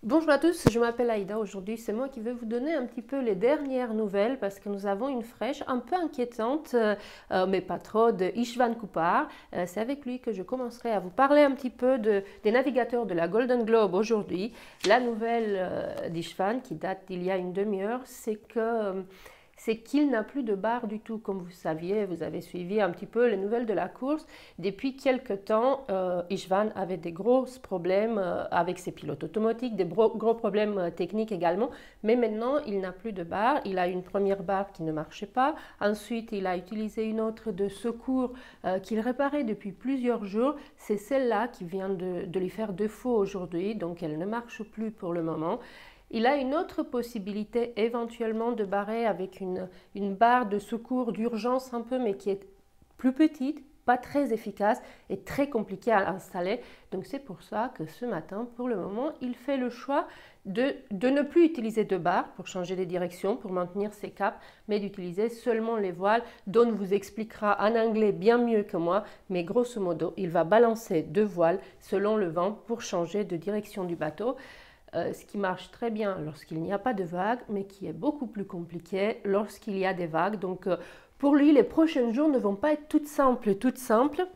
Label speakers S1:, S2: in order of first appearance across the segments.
S1: Bonjour à tous, je m'appelle Aïda. Aujourd'hui, c'est moi qui vais vous donner un petit peu les dernières nouvelles parce que nous avons une fraîche un peu inquiétante, mais pas trop, de Istvan Kupar. C'est avec lui que je commencerai à vous parler un petit peu des navigateurs de la Golden Globe aujourd'hui. La nouvelle d'Istvan, qui date d'il y a une demi-heure, c'est qu'il n'a plus de barre du tout. Comme vous saviez, vous avez suivi un petit peu les nouvelles de la course. Depuis quelque temps, Istvan avait des gros problèmes avec ses pilotes automatiques, des gros problèmes techniques également. Mais maintenant, il n'a plus de barre. Il a une première barre qui ne marchait pas. Ensuite, il a utilisé une autre de secours qu'il réparait depuis plusieurs jours. C'est celle-là qui vient de lui faire défaut aujourd'hui. Donc, elle ne marche plus pour le moment. Il a une autre possibilité éventuellement de barrer avec une barre de secours d'urgence un peu, mais qui est plus petite, pas très efficace et très compliquée à installer. Donc c'est pour ça que ce matin, pour le moment, il fait le choix de ne plus utiliser de barre pour changer les directions, pour maintenir ses caps, mais d'utiliser seulement les voiles. Don vous expliquera en anglais bien mieux que moi, mais grosso modo, il va balancer deux voiles selon le vent pour changer de direction du bateau. Ce qui marche très bien lorsqu'il n'y a pas de vagues, mais qui est beaucoup plus compliqué lorsqu'il y a des vagues. Donc pour lui, les prochains jours ne vont pas être toutes simples.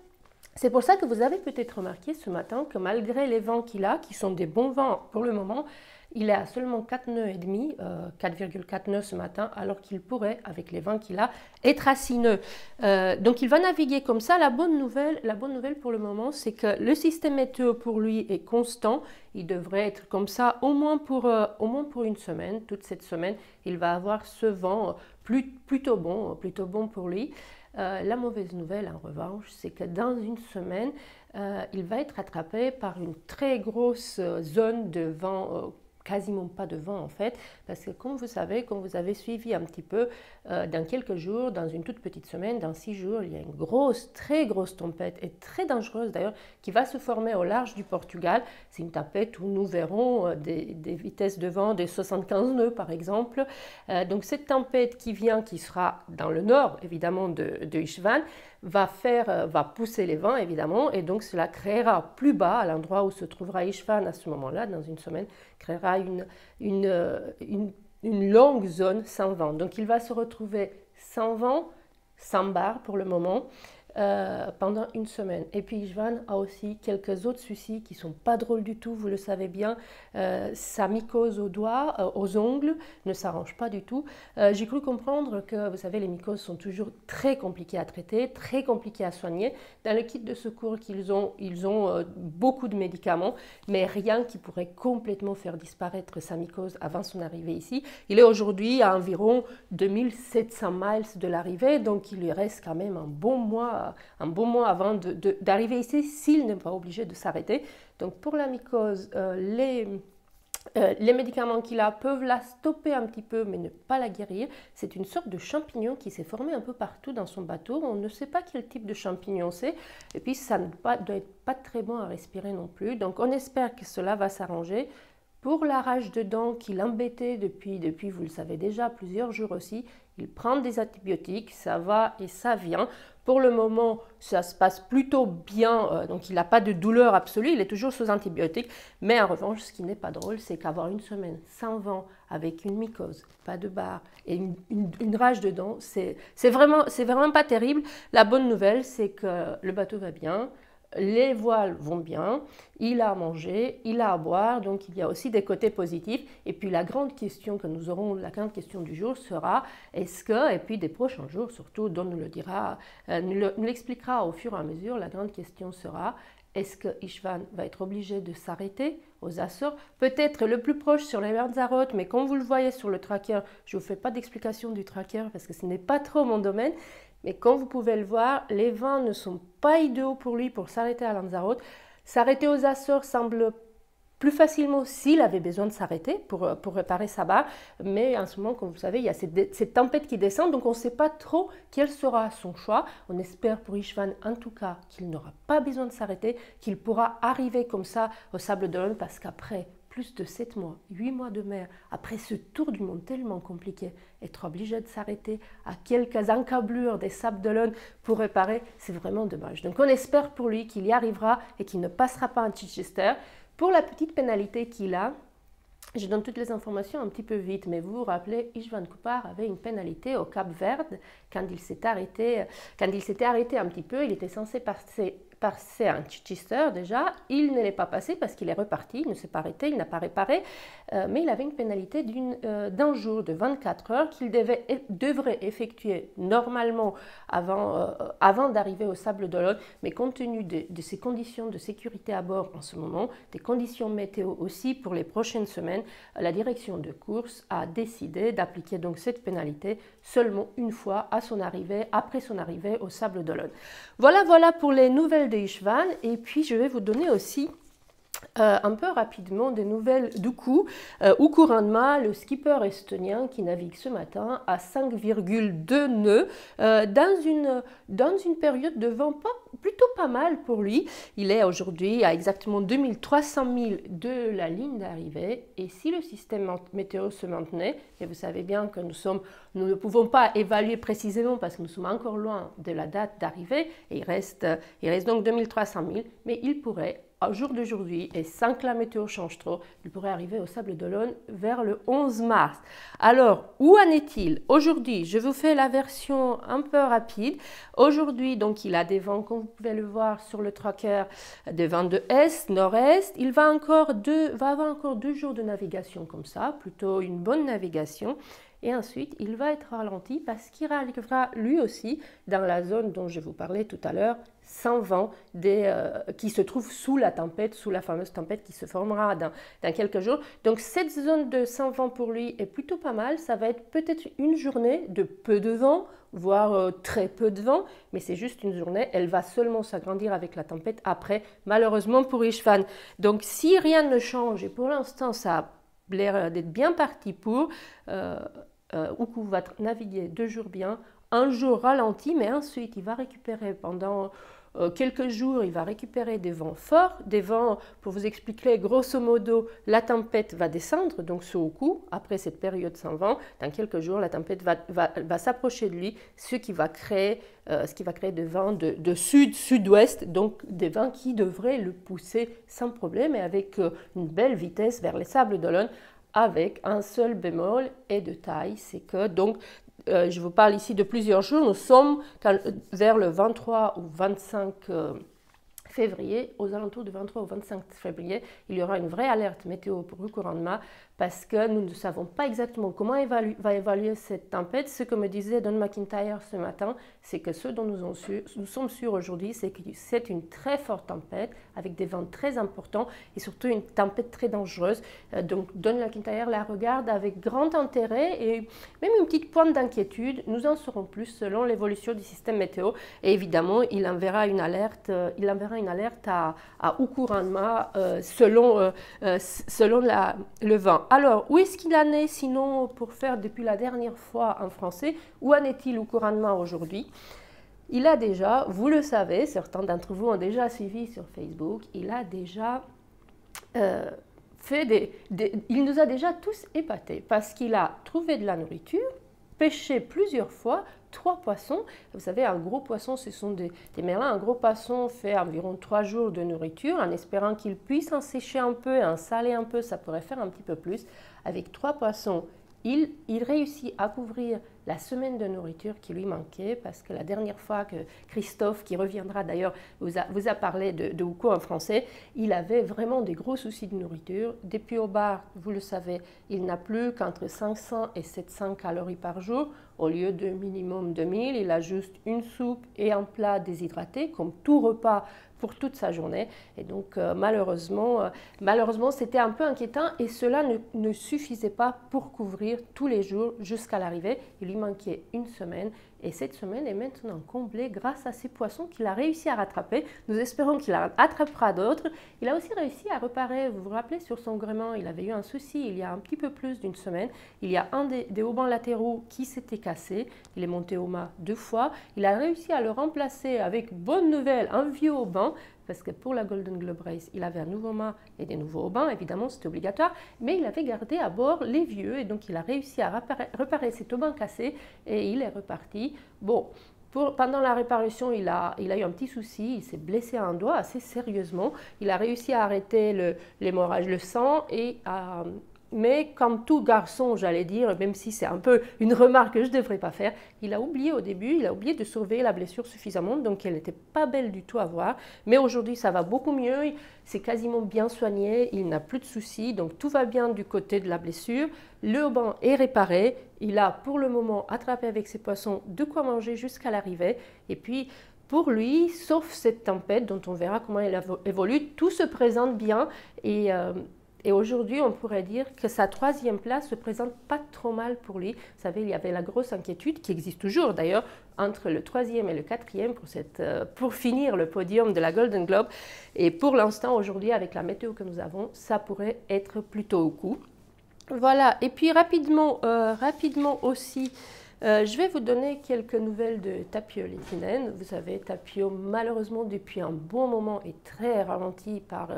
S1: C'est pour ça que vous avez peut-être remarqué ce matin que malgré les vents qu'il a, qui sont des bons vents pour le moment, il est à seulement 4 nœuds et demi, 4,4 nœuds ce matin, alors qu'il pourrait, avec les vents qu'il a, être à 6 nœuds. Donc il va naviguer comme ça. La bonne nouvelle pour le moment, c'est que le système météo pour lui est constant. Il devrait être comme ça au moins pour une semaine. Toute cette semaine, il va avoir ce vent plutôt bon pour lui. La mauvaise nouvelle, en revanche, c'est que dans une semaine, il va être attrapé par une très grosse zone de vent, quasiment pas de vent en fait, parce que comme vous savez, comme vous avez suivi un petit peu, dans quelques jours, dans une toute petite semaine, dans 6 jours, il y a une grosse, très grosse tempête, et très dangereuse d'ailleurs, qui va se former au large du Portugal. C'est une tempête où nous verrons des vitesses de vent de 75 nœuds par exemple. Donc cette tempête qui vient, qui sera dans le nord évidemment de Istvan, va pousser les vents évidemment, et donc cela créera plus bas, à l'endroit où se trouvera Istvan à ce moment-là, dans une semaine, créera une longue zone sans vent. Donc il va se retrouver sans vent, sans barre pour le moment, pendant une semaine. Et puis Istvan a aussi quelques autres soucis qui ne sont pas drôles du tout, vous le savez bien. Sa mycose aux doigts, aux ongles, ne s'arrange pas du tout. J'ai cru comprendre que, vous savez, les mycoses sont toujours très compliquées à traiter, très compliquées à soigner. Dans le kit de secours qu'ils ont, ils ont beaucoup de médicaments, mais rien qui pourrait complètement faire disparaître sa mycose avant son arrivée ici. Il est aujourd'hui à environ 2700 miles de l'arrivée, donc il lui reste quand même un bon mois avant d'arriver ici, s'il n'est pas obligé de s'arrêter. Donc pour la mycose, les médicaments qu'il a peuvent la stopper un petit peu, mais ne pas la guérir. C'est une sorte de champignon qui s'est formé un peu partout dans son bateau. On ne sait pas quel type de champignon c'est. Et puis, ça ne doit être pas très bon à respirer non plus. Donc, on espère que cela va s'arranger. Pour la rage de dents qui l'embêtait depuis, vous le savez déjà, plusieurs jours aussi, il prend des antibiotiques, ça va et ça vient. Pour le moment, ça se passe plutôt bien, donc il n'a pas de douleur absolue, il est toujours sous antibiotiques. Mais en revanche, ce qui n'est pas drôle, c'est qu'avoir une semaine sans vent, avec une mycose, pas de barre et une rage de dents, c'est vraiment pas terrible. La bonne nouvelle, c'est que le bateau va bien, les voiles vont bien, il a à manger, il a à boire, donc il y a aussi des côtés positifs. Et puis la grande question que nous aurons, la grande question du jour sera, est-ce que, et puis des prochains jours surtout, Don nous le dira, nous l'expliquera au fur et à mesure, la grande question sera, est-ce que Istvan va être obligé de s'arrêter aux Açores? Peut-être le plus proche sur les Lanzarote, mais comme vous le voyez sur le tracker, je ne vous fais pas d'explication du tracker parce que ce n'est pas trop mon domaine. Mais comme vous pouvez le voir, les vents ne sont pas idéaux pour lui pour s'arrêter à Lanzarote. S'arrêter aux Açores semble plus facilement s'il avait besoin de s'arrêter pour réparer sa barre. Mais en ce moment, comme vous savez, il y a cette tempête qui descend, donc on ne sait pas trop quel sera son choix. On espère pour Istvan en tout cas qu'il n'aura pas besoin de s'arrêter, qu'il pourra arriver comme ça au Sable d'Olonne, parce qu'après plus de 7 mois, 8 mois de mer, après ce tour du monde tellement compliqué, être obligé de s'arrêter à quelques encablures des Sables d'Olonne pour réparer, c'est vraiment dommage. Donc on espère pour lui qu'il y arrivera et qu'il ne passera pas en Chichester. Pour la petite pénalité qu'il a, Je donne toutes les informations un petit peu vite, mais vous vous rappelez, Istvan Kupar avait une pénalité au Cap-Verde quand il s'était arrêté un petit peu. Il était censé passer un Chichester déjà. Il ne l'est pas passé parce qu'il est reparti, il ne s'est pas arrêté, il n'a pas réparé, mais il avait une pénalité d'un jour, de 24 heures qu'il devrait effectuer normalement avant d'arriver au Sable d'Olonne, mais compte tenu de ses conditions de sécurité à bord en ce moment, des conditions météo aussi pour les prochaines semaines, la direction de course a décidé d'appliquer donc cette pénalité seulement une fois après son arrivée au Sable d'Olonne. Voilà pour les nouvelles de Istvan, et puis je vais vous donner aussi un peu rapidement des nouvelles du coup. Uku Randma, le skipper estonien qui navigue ce matin à 5,2 nœuds dans une période de vent plutôt pas mal pour lui. Il est aujourd'hui à exactement 2300 milles de la ligne d'arrivée, et si le système météo se maintenait, et vous savez bien que nous ne pouvons pas évaluer précisément parce que nous sommes encore loin de la date d'arrivée, et il reste donc 2300 milles, mais il pourrait au jour d'aujourd'hui, et sans que la météo change trop, il pourrait arriver au Sable d'Olonne vers le 11 mars. Alors, où en est-il? Aujourd'hui, je vous fais la version un peu rapide. Aujourd'hui, donc, il a des vents, comme vous pouvez le voir sur le tracker, des vents de est, nord-est. Il va avoir encore 2 jours de navigation comme ça, plutôt une bonne navigation. Et ensuite, il va être ralenti parce qu'il arrivera lui aussi dans la zone dont je vous parlais tout à l'heure, sans vent, qui se trouve sous la tempête, sous la fameuse tempête qui se formera dans quelques jours. Donc cette zone de sans vent pour lui est plutôt pas mal. Ça va être peut-être une journée de peu de vent, voire très peu de vent, mais c'est juste une journée. Elle va seulement s'agrandir avec la tempête après, malheureusement pour Istvan. Donc si rien ne change, et pour l'instant ça a l'air d'être bien parti pour... Uku va naviguer 2 jours bien, un jour ralenti, mais ensuite il va récupérer pendant quelques jours, il va récupérer des vents forts, des vents, pour vous expliquer, grosso modo, la tempête va descendre, donc sur Uku, après cette période sans vent, dans quelques jours, la tempête va s'approcher de lui, ce qui va créer des vents de sud-sud-ouest, donc des vents qui devraient le pousser sans problème et avec une belle vitesse vers les Sables d'Olonne, avec un seul bémol et de taille, c'est que donc je vous parle ici de plusieurs jours, nous sommes vers le 23 ou 25 février, aux alentours du 23 au 25 février, il y aura une vraie alerte météo pour Uku Randma parce que nous ne savons pas exactement comment va évaluer cette tempête. Ce que me disait Don McIntyre ce matin, c'est que ce dont nous sommes sûrs aujourd'hui, c'est que c'est une très forte tempête avec des vents très importants et surtout une tempête très dangereuse. Donc Don McIntyre la regarde avec grand intérêt et même une petite pointe d'inquiétude. Nous en saurons plus selon l'évolution du système météo et évidemment il enverra une alerte à Uku Randma selon le vent. Alors, où est-ce qu'il en est sinon pour faire depuis la dernière fois en français? Où en est-il Uku Randma aujourd'hui? Il a déjà, vous le savez, certains d'entre vous ont déjà suivi sur Facebook, il a déjà il nous a déjà tous épatés parce qu'il a trouvé de la nourriture, pêché plusieurs fois, 3 poissons. Vous savez, un gros poisson, ce sont des merlins. Un gros poisson fait environ 3 jours de nourriture, en espérant qu'il puisse en sécher un peu et en saler un peu, ça pourrait faire un petit peu plus. Avec 3 poissons, il réussit à couvrir la semaine de nourriture qui lui manquait, parce que la dernière fois que Christophe, qui reviendra d'ailleurs, vous a parlé de Uku en français, il avait vraiment des gros soucis de nourriture. Depuis au bar, vous le savez, il n'a plus qu'entre 500 et 700 calories par jour, au lieu de minimum 2000, il a juste une soupe et un plat déshydraté, comme tout repas pour toute sa journée. Et donc malheureusement c'était un peu inquiétant et cela ne suffisait pas pour couvrir tous les jours jusqu'à l'arrivée. Il lui manquait une semaine et cette semaine est maintenant comblée grâce à ces poissons qu'il a réussi à rattraper. Nous espérons qu'il en attrapera d'autres. Il a aussi réussi à réparer, vous vous rappelez, sur son gréement, il avait eu un souci il y a un petit peu plus d'une semaine. Il y a un des haubans latéraux qui s'était cassé, il est monté au mât 2 fois. Il a réussi à le remplacer avec, bonne nouvelle, un vieux hauban, parce que pour la Golden Globe Race, il avait un nouveau mât et des nouveaux haubans, évidemment, c'était obligatoire, mais il avait gardé à bord les vieux, et donc il a réussi à réparer cet hauban cassé, et il est reparti. Bon, pendant la réparation, il a eu un petit souci, il s'est blessé à un doigt assez sérieusement, il a réussi à arrêter l'hémorragie, le sang, et mais comme tout garçon, j'allais dire, même si c'est un peu une remarque que je ne devrais pas faire, il a oublié au début, il a oublié de surveiller la blessure suffisamment, donc elle n'était pas belle du tout à voir. Mais aujourd'hui, ça va beaucoup mieux, c'est quasiment bien soigné, il n'a plus de soucis, donc tout va bien du côté de la blessure. Le ruban est réparé, il a pour le moment attrapé avec ses poissons de quoi manger jusqu'à l'arrivée, et puis pour lui, sauf cette tempête dont on verra comment elle évolue, tout se présente bien et aujourd'hui, on pourrait dire que sa troisième place se présente pas trop mal pour lui. Vous savez, il y avait la grosse inquiétude, qui existe toujours d'ailleurs, entre le troisième et le quatrième pour finir le podium de la Golden Globe. Et pour l'instant, aujourd'hui, avec la météo que nous avons, ça pourrait être plutôt au coup. Voilà, et puis rapidement aussi, je vais vous donner quelques nouvelles de Tapio Lehtinen. Vous savez, Tapio, malheureusement, depuis un bon moment, est très ralenti par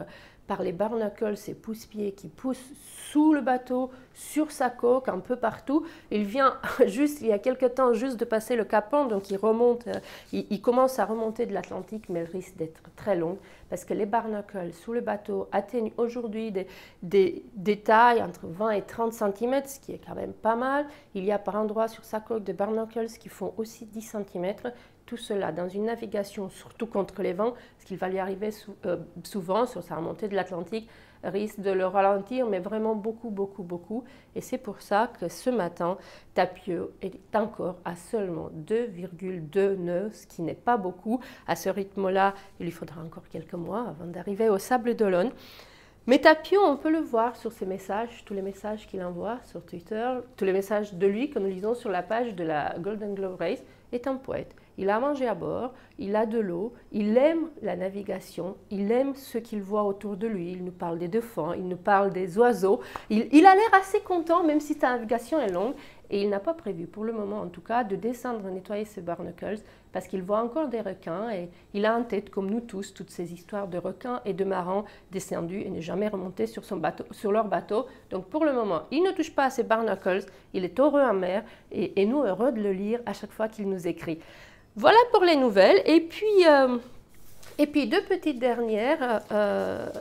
S1: les barnacles, ces pousse-pieds qui poussent sous le bateau, sur sa coque, un peu partout. Il vient juste, il y a quelques temps, juste de passer le Cap Horn, donc il remonte, il commence à remonter de l'Atlantique, mais elle risque d'être très longue, parce que les barnacles sous le bateau atteignent aujourd'hui des tailles entre 20 et 30 cm, ce qui est quand même pas mal. Il y a par endroits sur sa coque des barnacles qui font aussi 10 cm. Tout cela dans une navigation, surtout contre les vents, ce qu'il va lui arriver souvent sur sa remontée de l'Atlantique, risque de le ralentir, mais vraiment beaucoup, beaucoup, beaucoup. Et c'est pour ça que ce matin, Tapio est encore à seulement 2,2 nœuds, ce qui n'est pas beaucoup. À ce rythme-là, il lui faudra encore quelques mois avant d'arriver au Sable d'Olonne. Mais Tapio, on peut le voir sur ses messages, tous les messages qu'il envoie sur Twitter, tous les messages de lui que nous lisons sur la page de la Golden Globe Race, est un poète. Il a mangé à bord, il a de l'eau, il aime la navigation, il aime ce qu'il voit autour de lui. Il nous parle des dauphins, il nous parle des oiseaux. Il a l'air assez content, même si sa navigation est longue. Et il n'a pas prévu, pour le moment en tout cas, de descendre nettoyer ses barnacles parce qu'il voit encore des requins et il a en tête, comme nous tous, toutes ces histoires de requins et de marins descendus et ne jamais remontés sur leur bateau. Donc pour le moment, il ne touche pas à ses barnacles, il est heureux en mer et nous heureux de le lire à chaque fois qu'il nous écrit. Voilà pour les nouvelles. Et puis deux petites dernières,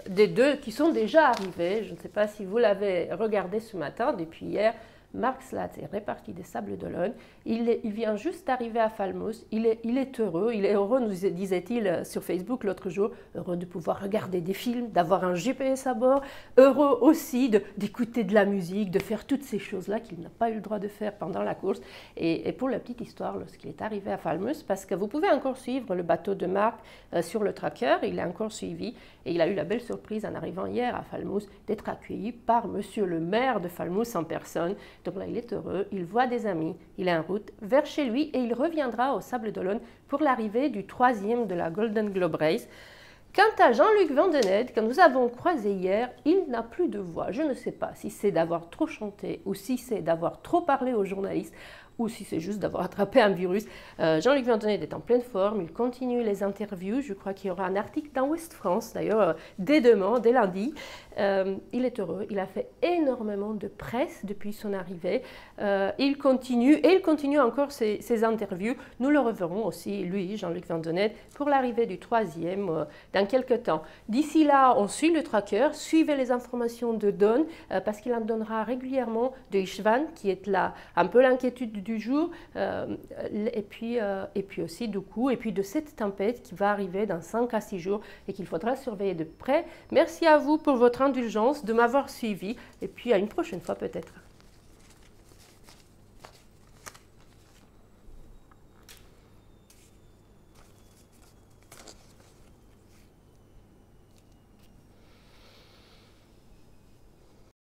S1: des deux qui sont déjà arrivées. Je ne sais pas si vous l'avez regardé ce matin, depuis hier. Mark Slaat est réparti des Sables d'Olonne. Il vient juste d'arriver à Falmouth. Il est heureux, nous disait-il sur Facebook l'autre jour, heureux de pouvoir regarder des films, d'avoir un GPS à bord, heureux aussi d'écouter de la musique, de faire toutes ces choses-là qu'il n'a pas eu le droit de faire pendant la course. Et pour la petite histoire, lorsqu'il est arrivé à Falmouth, parce que vous pouvez encore suivre le bateau de Mark sur le tracker, il est encore suivi et il a eu la belle surprise en arrivant hier à Falmouth d'être accueilli par monsieur le maire de Falmouth en personne. Donc là, il est heureux, il voit des amis, il est en route vers chez lui et il reviendra au Sable d'Olonne pour l'arrivée du troisième de la Golden Globe Race. Quant à Jean-Luc Vandenette, que nous avons croisé hier, il n'a plus de voix. Je ne sais pas si c'est d'avoir trop chanté ou si c'est d'avoir trop parlé aux journalistes ou si c'est juste d'avoir attrapé un virus. Jean-Luc Vandenette est en pleine forme, il continue les interviews. Je crois qu'il y aura un article dans Ouest France, d'ailleurs, dès demain, dès lundi. Il est heureux, il a fait énormément de presse depuis son arrivée. Il continue encore ses interviews. Nous le reverrons aussi, lui, Jean-Luc Vandenette, pour l'arrivée du troisième dans quelques temps. D'ici là, on suit le tracker, suivez les informations de Don, parce qu'il en donnera régulièrement de Istvan, qui est là, un peu l'inquiétude du jour, et puis aussi du coup, et puis de cette tempête qui va arriver dans 5 à 6 jours et qu'il faudra surveiller de près. Merci à vous pour votre indulgence, de m'avoir suivi, et puis à une prochaine fois peut-être.